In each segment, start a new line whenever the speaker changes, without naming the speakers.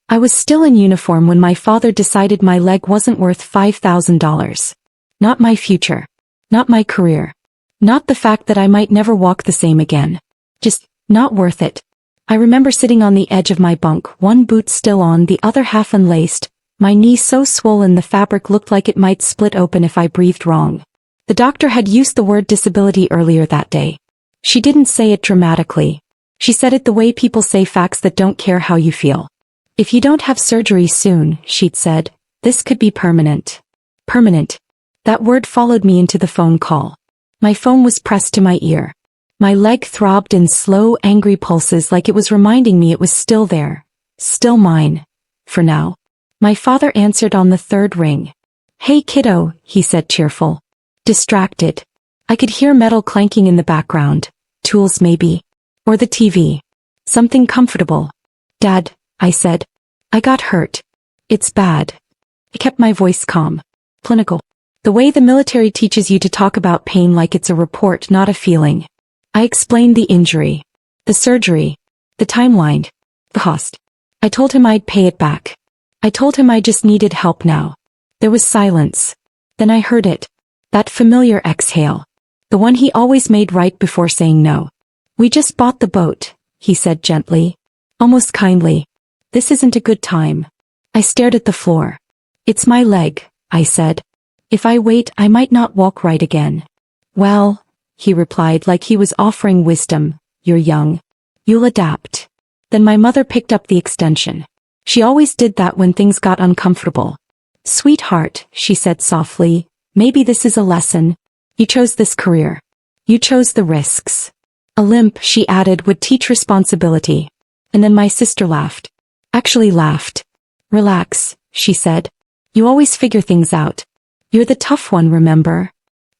I was still in uniform when my father decided my leg wasn't worth $5,000. Not my future. Not my career. Not the fact that I might never walk the same again. Just not worth it. I remember sitting on the edge of my bunk, one boot still on, the other half unlaced, my knee so swollen the fabric looked like it might split open if I breathed wrong. The doctor had used the word disability earlier that day. She didn't say it dramatically. She said it the way people say facts that don't care how you feel. If you don't have surgery soon, she'd said, this could be permanent. Permanent. That word followed me into the phone call. My phone was pressed to my ear. My leg throbbed in slow, angry pulses like it was reminding me it was still there. Still mine. For now. My father answered on the third ring. Hey kiddo, he said cheerful. Distracted. I could hear metal clanking in the background. Tools maybe. Or the TV. Something comfortable. Dad, I said. I got hurt. It's bad. I kept my voice calm. Clinical. The way the military teaches you to talk about pain like it's a report, not a feeling. I explained the injury. The surgery. The timeline. The cost. I told him I'd pay it back. I told him I just needed help now. There was silence. Then I heard it. That familiar exhale. The one he always made right before saying no. We just bought the boat, he said gently. Almost kindly. This isn't a good time. I stared at the floor. It's my leg, I said. If I wait, I might not walk right again. Well, he replied like he was offering wisdom, you're young. You'll adapt. Then my mother picked up the extension. She always did that when things got uncomfortable. Sweetheart, she said softly, maybe this is a lesson. You chose this career. You chose the risks. A limp, she added, would teach responsibility. And then my sister laughed. Actually laughed. Relax, she said. You always figure things out. You're the tough one, remember?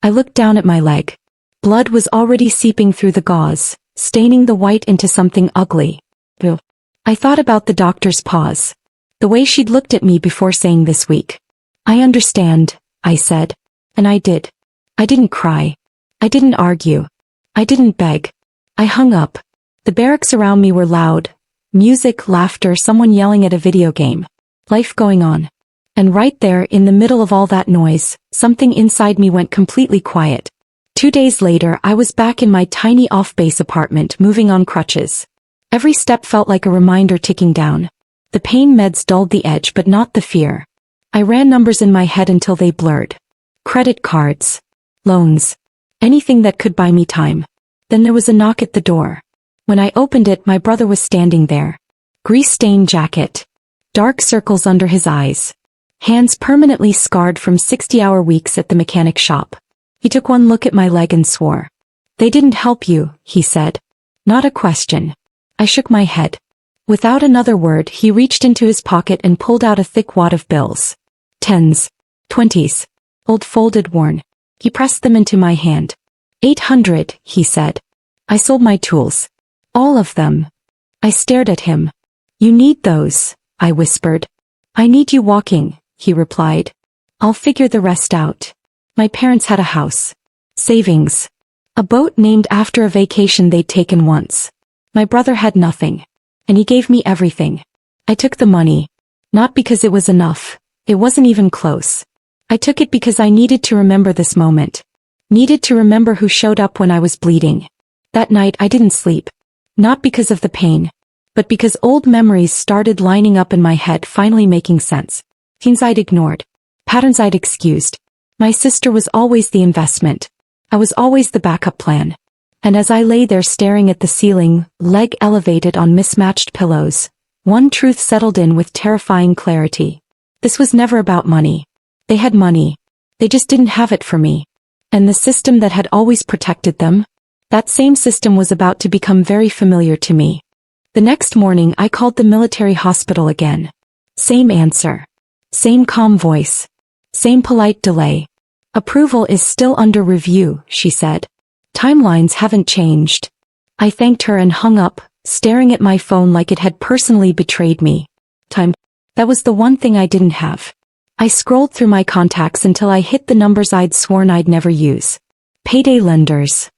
I looked down at my leg. Blood was already seeping through the gauze, staining the white into something ugly. Ugh. I thought about the doctor's pause. The way she'd looked at me before saying this week. I understand, I said. And I did. I didn't cry. I didn't argue. I didn't beg. I hung up. The barracks around me were loud. Music, laughter, someone yelling at a video game. Life going on. And right there, in the middle of all that noise, something inside me went completely quiet. 2 days later, I was back in my tiny off-base apartment, moving on crutches. Every step felt like a reminder ticking down. The pain meds dulled the edge, but not the fear. I ran numbers in my head until they blurred. Credit cards. Loans. Anything that could buy me time. Then there was a knock at the door. When I opened it, my brother was standing there. Grease-stained jacket. Dark circles under his eyes. Hands permanently scarred from 60-hour weeks at the mechanic shop. He took one look at my leg and swore. They didn't help you, he said. Not a question. I shook my head. Without another word, he reached into his pocket and pulled out a thick wad of bills. 10s. 20s. Old folded worn. He pressed them into my hand. 800, he said. I sold my tools. All of them. I stared at him. You need those, I whispered. I need you walking, he replied. I'll figure the rest out. My parents had a house. Savings. A boat named after a vacation they'd taken once. My brother had nothing. And he gave me everything. I took the money. Not because it was enough. It wasn't even close. I took it because I needed to remember this moment. Needed to remember who showed up when I was bleeding. That night I didn't sleep. Not because of the pain. But because old memories started lining up in my head, finally making sense. Things I'd ignored. Patterns I'd excused. My sister was always the investment. I was always the backup plan. And as I lay there staring at the ceiling, leg elevated on mismatched pillows, one truth settled in with terrifying clarity. This was never about money. They had money. They just didn't have it for me. And the system that had always protected them? That same system was about to become very familiar to me. The next morning I called the military hospital again. Same answer. Same calm voice. Same polite delay. Approval is still under review, she said. Timelines haven't changed. I thanked her and hung up, staring at my phone like it had personally betrayed me. Time. That was the one thing I didn't have. I scrolled through my contacts until I hit the numbers I'd sworn I'd never use. Payday lenders.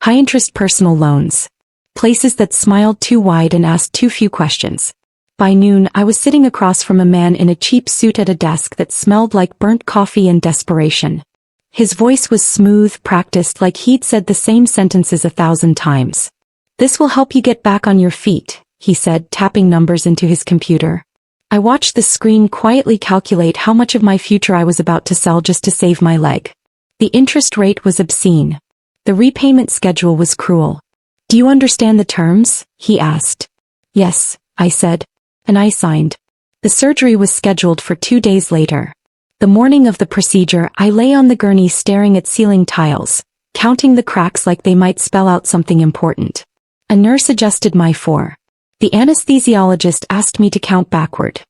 High-interest personal loans. Places that smiled too wide and asked too few questions. By noon, I was sitting across from a man in a cheap suit at a desk that smelled like burnt coffee and desperation. His voice was smooth, practiced, like he'd said the same sentences 1,000 times. "This will help you get back on your feet," he said, tapping numbers into his computer. I watched the screen quietly calculate how much of my future I was about to sell just to save my leg. The interest rate was obscene. The repayment schedule was cruel. "Do you understand the terms?" he asked. "Yes," I said. And I signed. The surgery was scheduled for 2 days later. The morning of the procedure, I lay on the gurney staring at ceiling tiles, counting the cracks like they might spell out something important. A nurse adjusted my fore. The anesthesiologist asked me to count backward.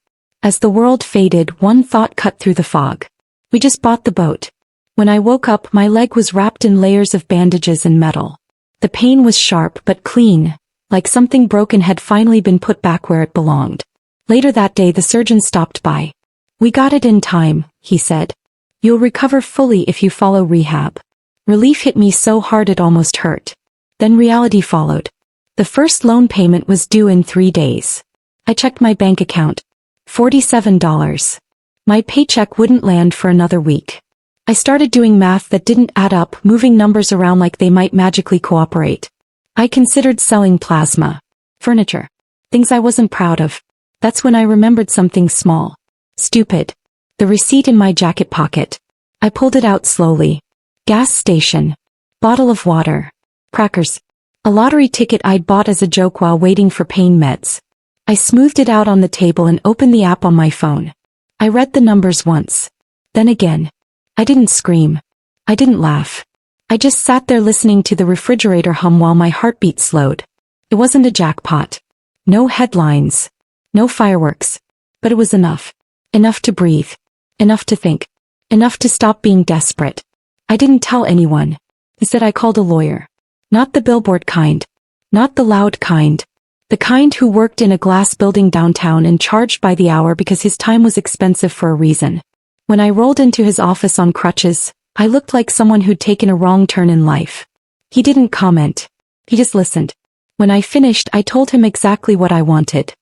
As the world faded, one thought cut through the fog. We just bought the boat. When I woke up, my leg was wrapped in layers of bandages and metal. The pain was sharp but clean, like something broken had finally been put back where it belonged. Later that day, the surgeon stopped by. "We got it in time," he said. "You'll recover fully if you follow rehab." Relief hit me so hard it almost hurt. Then reality followed. The first loan payment was due in 3 days. I checked my bank account. $47. My paycheck wouldn't land for another week. I started doing math that didn't add up, moving numbers around like they might magically cooperate. I considered selling plasma, furniture, things I wasn't proud of. That's when I remembered something small. Stupid. The receipt in my jacket pocket. I pulled it out slowly. Gas station. Bottle of water. Crackers. A lottery ticket I'd bought as a joke while waiting for pain meds. I smoothed it out on the table and opened the app on my phone. I read the numbers once. Then again. I didn't scream. I didn't laugh. I just sat there listening to the refrigerator hum while my heartbeat slowed. It wasn't a jackpot. No headlines. No fireworks. But it was enough. Enough to breathe. Enough to think. Enough to stop being desperate. I didn't tell anyone. Instead, I called a lawyer. Not the billboard kind. Not the loud kind. The kind who worked in a glass building downtown and charged by the hour because his time was expensive for a reason. When I rolled into his office on crutches, I looked like someone who'd taken a wrong turn in life. He didn't comment. He just listened. When I finished, I told him exactly what I wanted.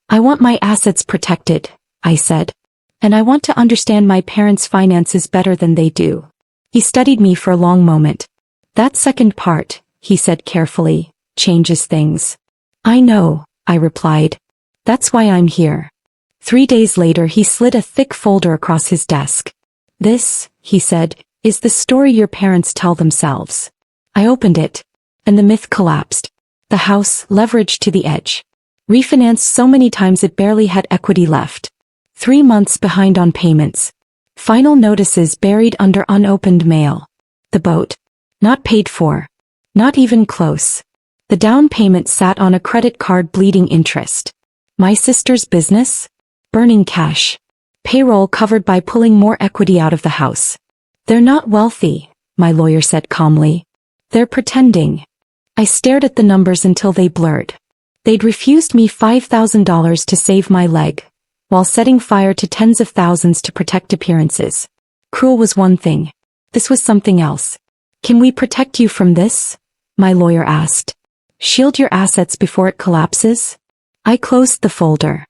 "I want my assets protected," I said. "And I want to understand my parents' finances better than they do." He studied me for a long moment. "That second part," he said carefully, "changes things." "I know," I replied. "That's why I'm here." 3 days later, he slid a thick folder across his desk. "This," he said, "is the story your parents tell themselves." I opened it, and the myth collapsed. The house, leveraged to the edge. Refinanced so many times it barely had equity left. 3 months behind on payments. Final notices buried under unopened mail. The boat. Not paid for. Not even close. The down payment sat on a credit card bleeding interest. My sister's business? Burning cash. Payroll covered by pulling more equity out of the house. "They're not wealthy," my lawyer said calmly. "They're pretending." I stared at the numbers until they blurred. They'd refused me $5,000 to save my leg, while setting fire to tens of thousands to protect appearances. Cruel was one thing. This was something else. "Can we protect you from this?" my lawyer asked. "Shield your assets before it collapses?" I closed the folder.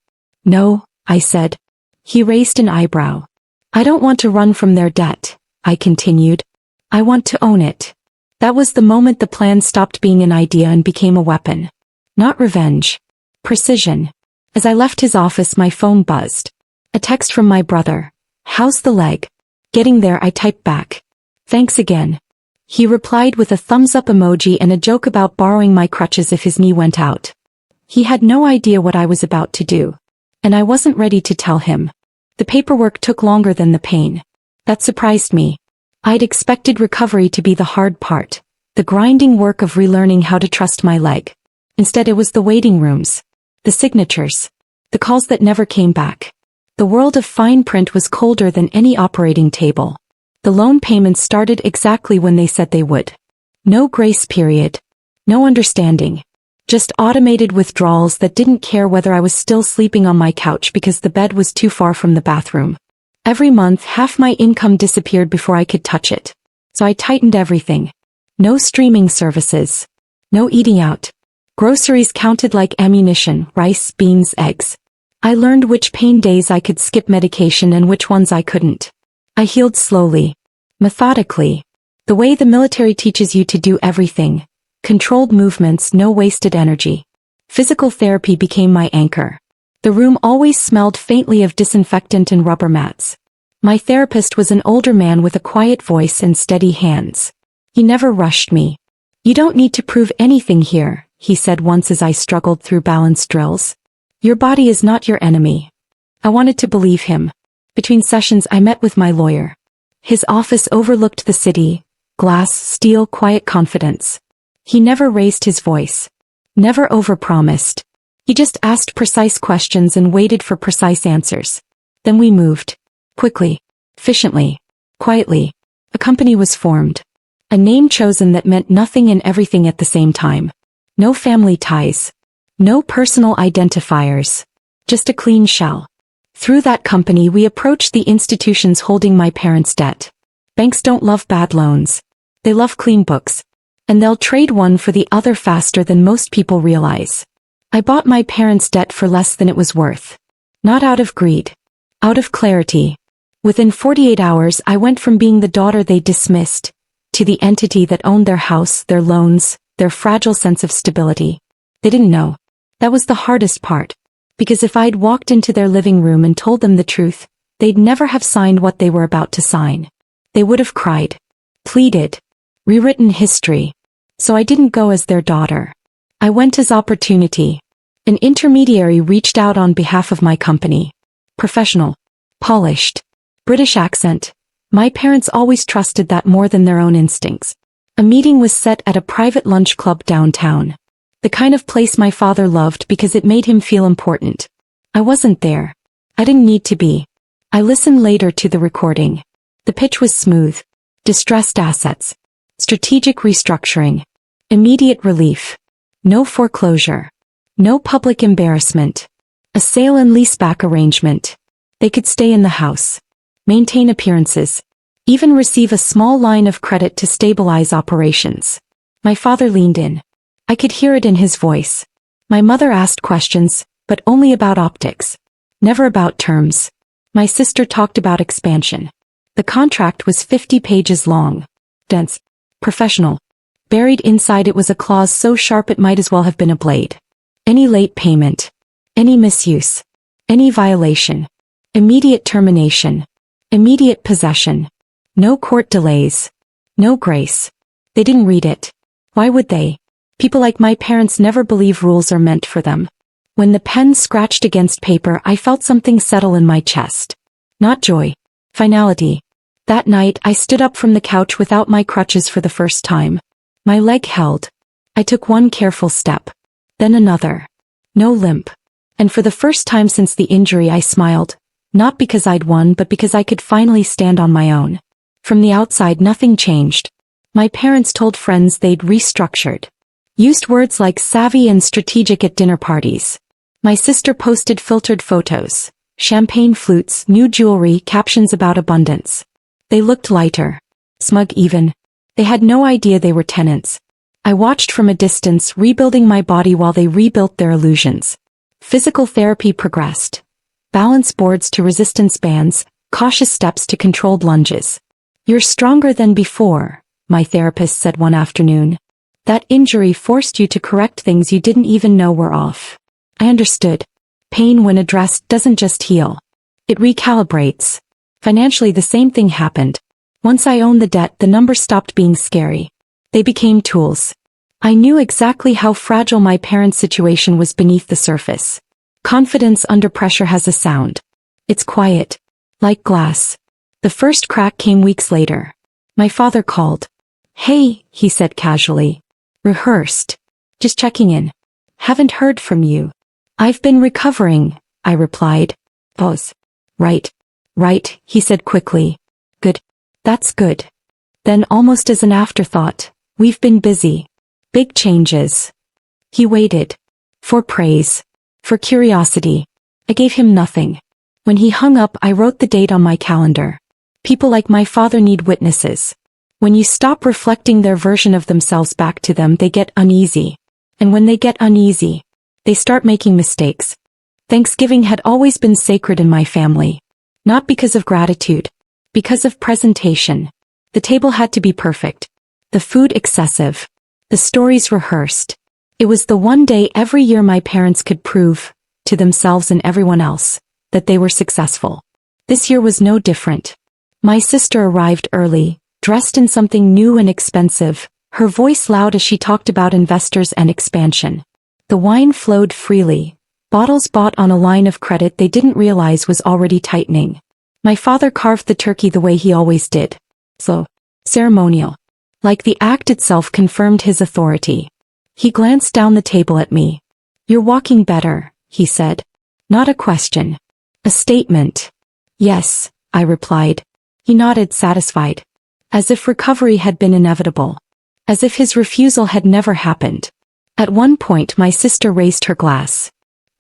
"No," I said. He raised an eyebrow. "I don't want to run from their debt," I continued. "I want to own it." That was the moment the plan stopped being an idea and became a weapon. Not revenge. Precision. As I left his office, my phone buzzed. A text from my brother. "How's the leg?" Getting there, I typed back. "Thanks again." He replied with a thumbs-up emoji and a joke about borrowing my crutches if his knee went out. He had no idea what I was about to do. And I wasn't ready to tell him. The paperwork took longer than the pain. That surprised me. I'd expected recovery to be the hard part, the grinding work of relearning how to trust my leg. Instead, it was the waiting rooms, the signatures, the calls that never came back. The world of fine print was colder than any operating table. The loan payments started exactly when they said they would. No grace period. No understanding. Just automated withdrawals that didn't care whether I was still sleeping on my couch because the bed was too far from the bathroom. Every month, half my income disappeared before I could touch it. So I tightened everything. No streaming services. No eating out. Groceries counted like ammunition, rice, beans, eggs. I learned which pain days I could skip medication and which ones I couldn't. I healed slowly, methodically, the way the military teaches you to do everything. Controlled movements, no wasted energy. Physical therapy became my anchor. The room always smelled faintly of disinfectant and rubber mats. My therapist was an older man with a quiet voice and steady hands. He never rushed me. "You don't need to prove anything here," he said once as I struggled through balance drills. "Your body is not your enemy." I wanted to believe him. Between sessions I met with my lawyer. His office overlooked the city, glass, steel, quiet confidence. He never raised his voice. Never overpromised. He just asked precise questions and waited for precise answers. Then we moved. Quickly. Efficiently. Quietly. A company was formed. A name chosen that meant nothing and everything at the same time. No family ties. No personal identifiers. Just a clean shell. Through that company we approached the institutions holding my parents' debt. Banks don't love bad loans. They love clean books. And they'll trade one for the other faster than most people realize. I bought my parents' debt for less than it was worth. Not out of greed. Out of clarity. Within 48 hours I went from being the daughter they dismissed, to the entity that owned their house, their loans, their fragile sense of stability. They didn't know. That was the hardest part. Because if I'd walked into their living room and told them the truth, they'd never have signed what they were about to sign. They would have cried. Pleaded. Rewritten history. So I didn't go as their daughter. I went as opportunity. An intermediary reached out on behalf of my company. Professional. Polished. British accent. My parents always trusted that more than their own instincts. A meeting was set at a private lunch club downtown. The kind of place my father loved because it made him feel important. I wasn't there. I didn't need to be. I listened later to the recording. The pitch was smooth. Distressed assets. Strategic restructuring. Immediate relief. No foreclosure. No public embarrassment. A sale and leaseback arrangement. They could stay in the house. Maintain appearances. Even receive a small line of credit to stabilize operations. My father leaned in. I could hear it in his voice. My mother asked questions, but only about optics. Never about terms. My sister talked about expansion. The contract was 50 pages long. Dense. Professional. Buried inside it was a clause so sharp it might as well have been a blade. Any late payment. Any misuse. Any violation. Immediate termination. Immediate possession. No court delays. No grace. They didn't read it. Why would they? People like my parents never believe rules are meant for them. When the pen scratched against paper I felt something settle in my chest. Not joy. Finality. That night I stood up from the couch without my crutches for the first time. My leg held. I took one careful step. Then another. No limp. And for the first time since the injury I smiled. Not because I'd won but because I could finally stand on my own. From the outside nothing changed. My parents told friends they'd restructured. Used words like savvy and strategic at dinner parties. My sister posted filtered photos. Champagne flutes, new jewelry, captions about abundance. They looked lighter. Smug even. They had no idea they were tenants. I watched from a distance, rebuilding my body while they rebuilt their illusions. Physical therapy progressed. Balance boards to resistance bands, cautious steps to controlled lunges. "You're stronger than before," my therapist said one afternoon. "That injury forced you to correct things you didn't even know were off." I understood. Pain when addressed doesn't just heal. It recalibrates. Financially the same thing happened. Once I owned the debt the numbers stopped being scary. They became tools. I knew exactly how fragile my parents' situation was beneath the surface. Confidence under pressure has a sound. It's quiet. Like glass. The first crack came weeks later. My father called. "Hey," he said casually. "Rehearsed. Just checking in. Haven't heard from you." "I've been recovering," I replied. Pause. Right, he said quickly. "Good. That's good." Then almost as an afterthought, "We've been busy. Big changes." He waited. For praise. For curiosity. I gave him nothing. When he hung up I wrote the date on my calendar. People like my father need witnesses. When you stop reflecting their version of themselves back to them they get uneasy. And when they get uneasy, they start making mistakes. Thanksgiving had always been sacred in my family. Not because of gratitude. Because of presentation. The table had to be perfect. The food excessive. The stories rehearsed. It was the one day every year my parents could prove, to themselves and everyone else, that they were successful. This year was no different. My sister arrived early, dressed in something new and expensive, her voice loud as she talked about investors and expansion. The wine flowed freely, bottles bought on a line of credit they didn't realize was already tightening. My father carved the turkey the way he always did. Slow. Ceremonial. Like the act itself confirmed his authority. He glanced down the table at me. "You're walking better," he said. Not a question. A statement. "Yes," I replied. He nodded satisfied. As if recovery had been inevitable. As if his refusal had never happened. At one point my sister raised her glass.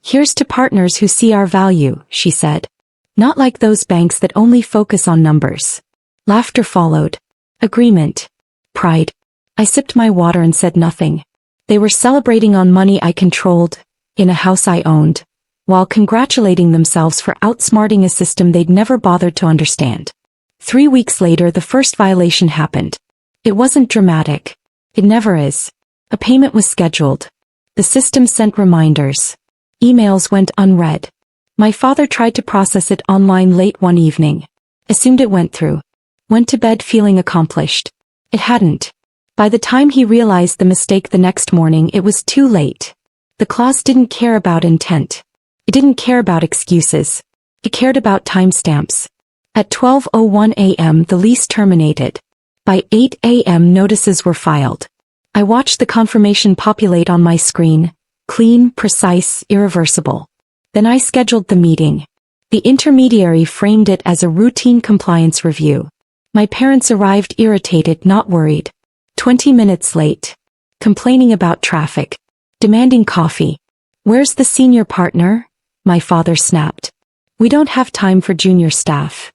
"Here's to partners who see our value," she said. "Not like those banks that only focus on numbers." Laughter followed. Agreement. Pride. I sipped my water and said nothing. They were celebrating on money I controlled, in a house I owned, while congratulating themselves for outsmarting a system they'd never bothered to understand. 3 weeks later the first violation happened. It wasn't dramatic. It never is. A payment was scheduled. The system sent reminders. Emails went unread. My father tried to process it online late one evening. Assumed it went through. Went to bed feeling accomplished. It hadn't. By the time he realized the mistake the next morning it was too late. The clause didn't care about intent. It didn't care about excuses. It cared about timestamps. At 12:01 a.m. the lease terminated. By 8 a.m. notices were filed. I watched the confirmation populate on my screen. Clean, precise, irreversible. Then I scheduled the meeting. The intermediary framed it as a routine compliance review. My parents arrived irritated, not worried. 20 minutes late. Complaining about traffic. Demanding coffee. "Where's the senior partner?" my father snapped. "We don't have time for junior staff."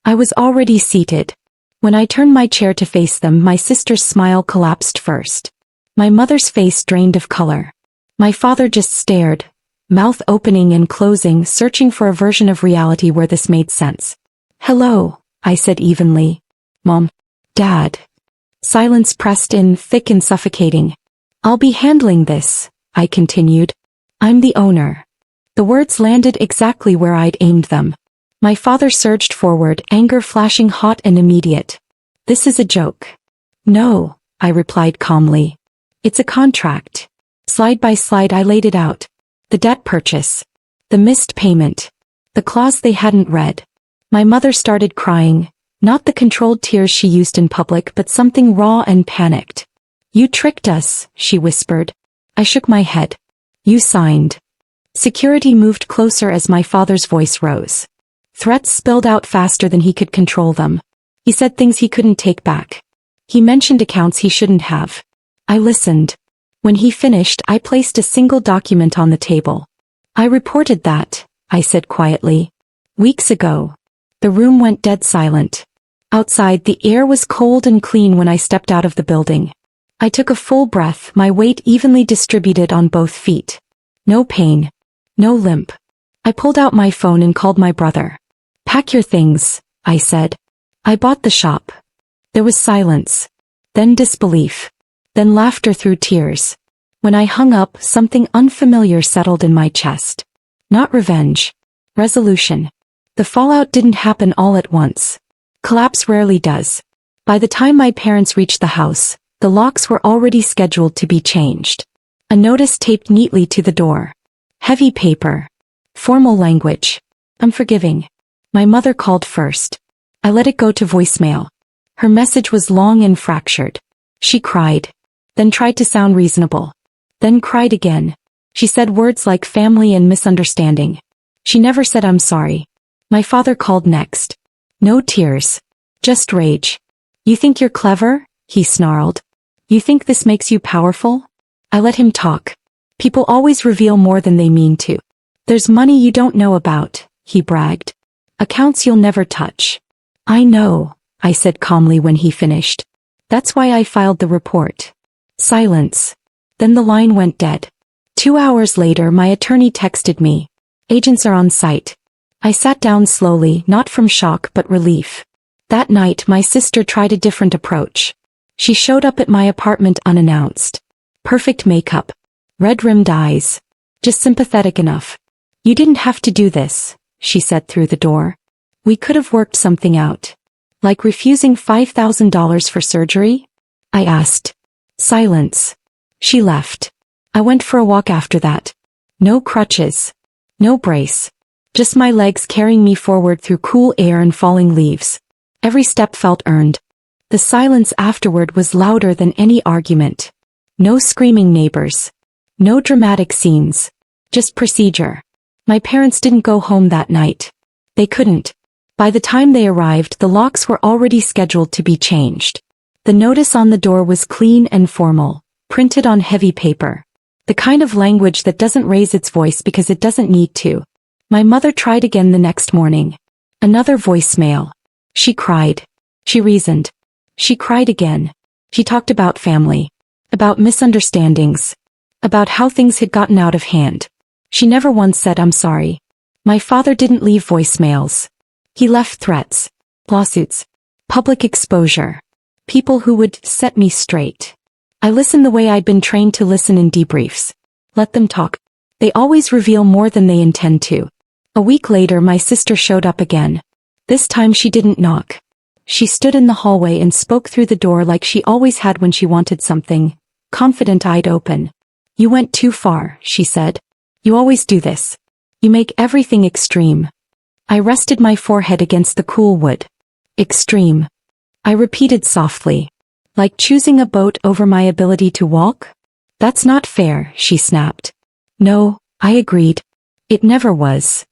I was already seated. When I turned my chair to face them, my sister's smile collapsed first. My mother's face drained of color. My father just stared, mouth opening and closing, searching for a version of reality where this made sense. "Hello," I said evenly. "Mom. Dad." Silence pressed in, thick and suffocating. "I'll be handling this," I continued. "I'm the owner." The words landed exactly where I'd aimed them. My father surged forward, anger flashing hot and immediate. "This is a joke." "No," I replied calmly. "It's a contract." Slide by slide I laid it out. The debt purchase. The missed payment. The clause they hadn't read. My mother started crying. Not the controlled tears she used in public, but something raw and panicked. "You tricked us," she whispered. I shook my head. "You signed." Security moved closer as my father's voice rose. Threats spilled out faster than he could control them. He said things he couldn't take back. He mentioned accounts he shouldn't have. I listened. When he finished, I placed a single document on the table. "I reported that," I said quietly. "Weeks ago." The room went dead silent. Outside, the air was cold and clean when I stepped out of the building. I took a full breath, my weight evenly distributed on both feet. No pain. No limp. I pulled out my phone and called my brother. "Pack your things," I said. "I bought the shop." There was silence. Then disbelief. Then laughter through tears. When I hung up, something unfamiliar settled in my chest. Not revenge. Resolution. The fallout didn't happen all at once. Collapse rarely does. By the time my parents reached the house, the locks were already scheduled to be changed. A notice taped neatly to the door. Heavy paper. Formal language. Unforgiving. My mother called first. I let it go to voicemail. Her message was long and fractured. She cried. Then tried to sound reasonable. Then cried again. She said words like family and misunderstanding. She never said "I'm sorry." My father called next. No tears. Just rage. "You think you're clever?" he snarled. "You think this makes you powerful?" I let him talk. "People always reveal more than they mean to." "There's money you don't know about," he bragged. "Accounts you'll never touch." "I know," I said calmly when he finished. "That's why I filed the report." Silence. Then the line went dead. 2 hours later my attorney texted me. Agents are on site. I sat down slowly, not from shock but relief. That night my sister tried a different approach. She showed up at my apartment unannounced. Perfect makeup. Red-rimmed eyes. Just sympathetic enough. "You didn't have to do this," she said through the door. "We could have worked something out." "Like refusing $5,000 for surgery?" I asked. Silence. She left. I went for a walk after that. No crutches. No brace. Just my legs carrying me forward through cool air and falling leaves. Every step felt earned. The silence afterward was louder than any argument. No screaming neighbors. No dramatic scenes. Just procedure. My parents didn't go home that night. They couldn't. By the time they arrived, the locks were already scheduled to be changed. The notice on the door was clean and formal, printed on heavy paper. The kind of language that doesn't raise its voice because it doesn't need to. My mother tried again the next morning. Another voicemail. She cried. She reasoned. She cried again. She talked about family. About misunderstandings. About how things had gotten out of hand. She never once said "I'm sorry." My father didn't leave voicemails. He left threats. Lawsuits. Public exposure. People who would set me straight. I listened the way I'd been trained to listen in debriefs. Let them talk. They always reveal more than they intend to. A week later my sister showed up again. This time she didn't knock. She stood in the hallway and spoke through the door like she always had when she wanted something, confident I'd open. "You went too far," she said. "You always do this. You make everything extreme." I rested my forehead against the cool wood. "Extreme," I repeated softly. "Like choosing a boat over my ability to walk?" "That's not fair," she snapped. "No," I agreed. "It never was."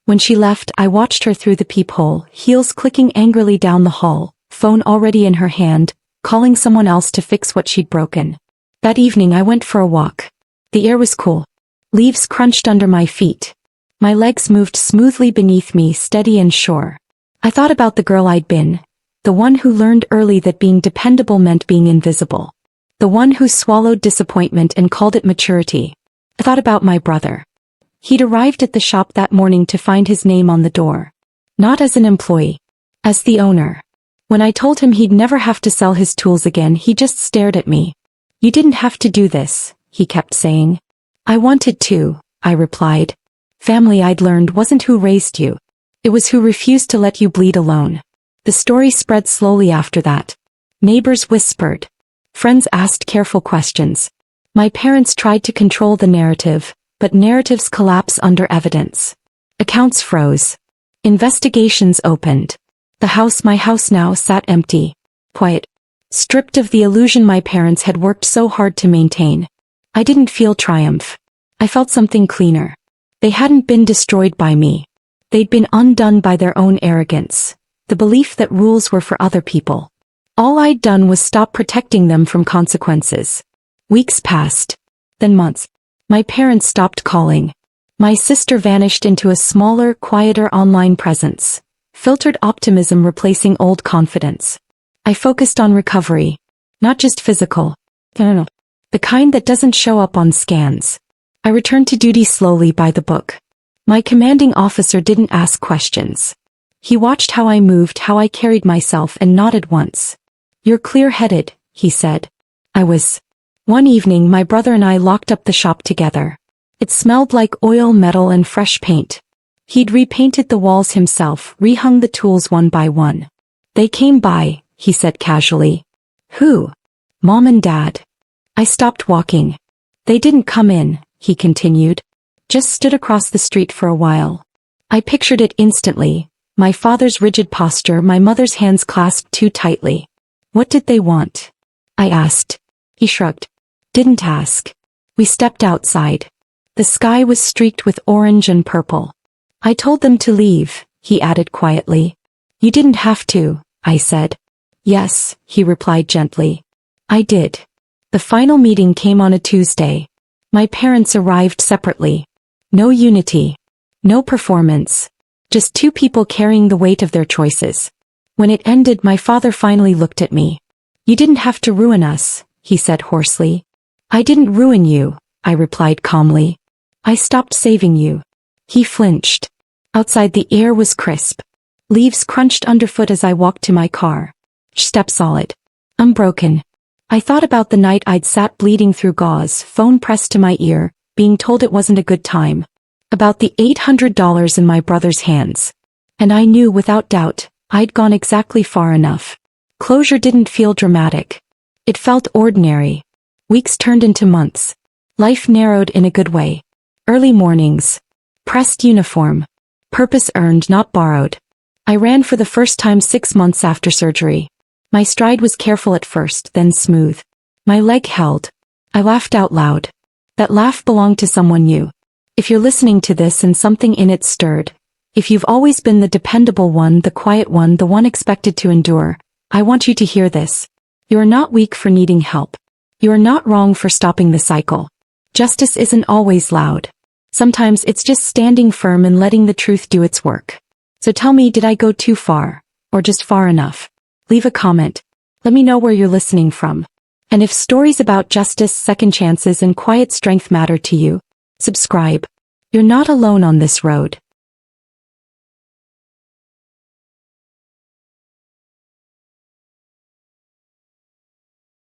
When she left, I watched her through the peephole, heels clicking angrily down the hall, phone already in her hand, calling someone else to fix what she'd broken. That evening I went for a walk. The air was cool. Leaves crunched under my feet. My legs moved smoothly beneath me, steady and sure. I thought about the girl I'd been. The one who learned early that being dependable meant being invisible. The one who swallowed disappointment and called it maturity. I thought about my brother. He'd arrived at the shop that morning to find his name on the door. Not as an employee. As the owner. When I told him he'd never have to sell his tools again, he just stared at me. "You didn't have to do this," he kept saying. "I wanted to," I replied. Family, I'd learned, wasn't who raised you. It was who refused to let you bleed alone. The story spread slowly after that. Neighbors whispered. Friends asked careful questions. My parents tried to control the narrative, but narratives collapse under evidence. Accounts froze. Investigations opened. My house now sat empty. Quiet. Stripped of the illusion my parents had worked so hard to maintain. I didn't feel triumph. I felt something cleaner. They hadn't been destroyed by me. They'd been undone by their own arrogance. The belief that rules were for other people. All I'd done was stop protecting them from consequences. Weeks passed. Then months. My parents stopped calling. My sister vanished into a smaller, quieter online presence. Filtered optimism replacing old confidence. I focused on recovery. Not just physical. The kind that doesn't show up on scans. I returned to duty slowly by the book. My commanding officer didn't ask questions. He watched how I moved, how I carried myself, and nodded once. "You're clear-headed," he said. I was. One evening my brother and I locked up the shop together. It smelled like oil, metal, and fresh paint. He'd repainted the walls himself, rehung the tools one by one. "They came by," he said casually. "Who?" "Mom and Dad." I stopped walking. "They didn't come in," he continued. "Just stood across the street for a while." I pictured it instantly. My father's rigid posture, my mother's hands clasped too tightly. "What did they want?" I asked. He shrugged. "Didn't ask." We stepped outside. The sky was streaked with orange and purple. "I told them to leave," he added quietly. "You didn't have to," I said. "Yes," he replied gently. "I did." The final meeting came on a Tuesday. My parents arrived separately. No unity. No performance. Just two people carrying the weight of their choices. When it ended, my father finally looked at me. "You didn't have to ruin us," he said hoarsely. "I didn't ruin you," I replied calmly. "I stopped saving you." He flinched. Outside the air was crisp. Leaves crunched underfoot as I walked to my car. Step solid. Unbroken. I thought about the night I'd sat bleeding through gauze, phone pressed to my ear, being told it wasn't a good time. About the $800 in my brother's hands. And I knew without doubt, I'd gone exactly far enough. Closure didn't feel dramatic. It felt ordinary. Weeks turned into months. Life narrowed in a good way. Early mornings. Pressed uniform. Purpose earned, not borrowed. I ran for the first time 6 months after surgery. My stride was careful at first, then smooth. My leg held. I laughed out loud. That laugh belonged to someone new. If you're listening to this and something in it stirred, if you've always been the dependable one, the quiet one, the one expected to endure, I want you to hear this. You are not weak for needing help. You are not wrong for stopping the cycle. Justice isn't always loud. Sometimes it's just standing firm and letting the truth do its work. So tell me, did I go too far? Or just far enough? Leave a comment. Let me know where you're listening from. And if stories about justice, second chances, and quiet strength matter to you, subscribe. You're not alone on this road.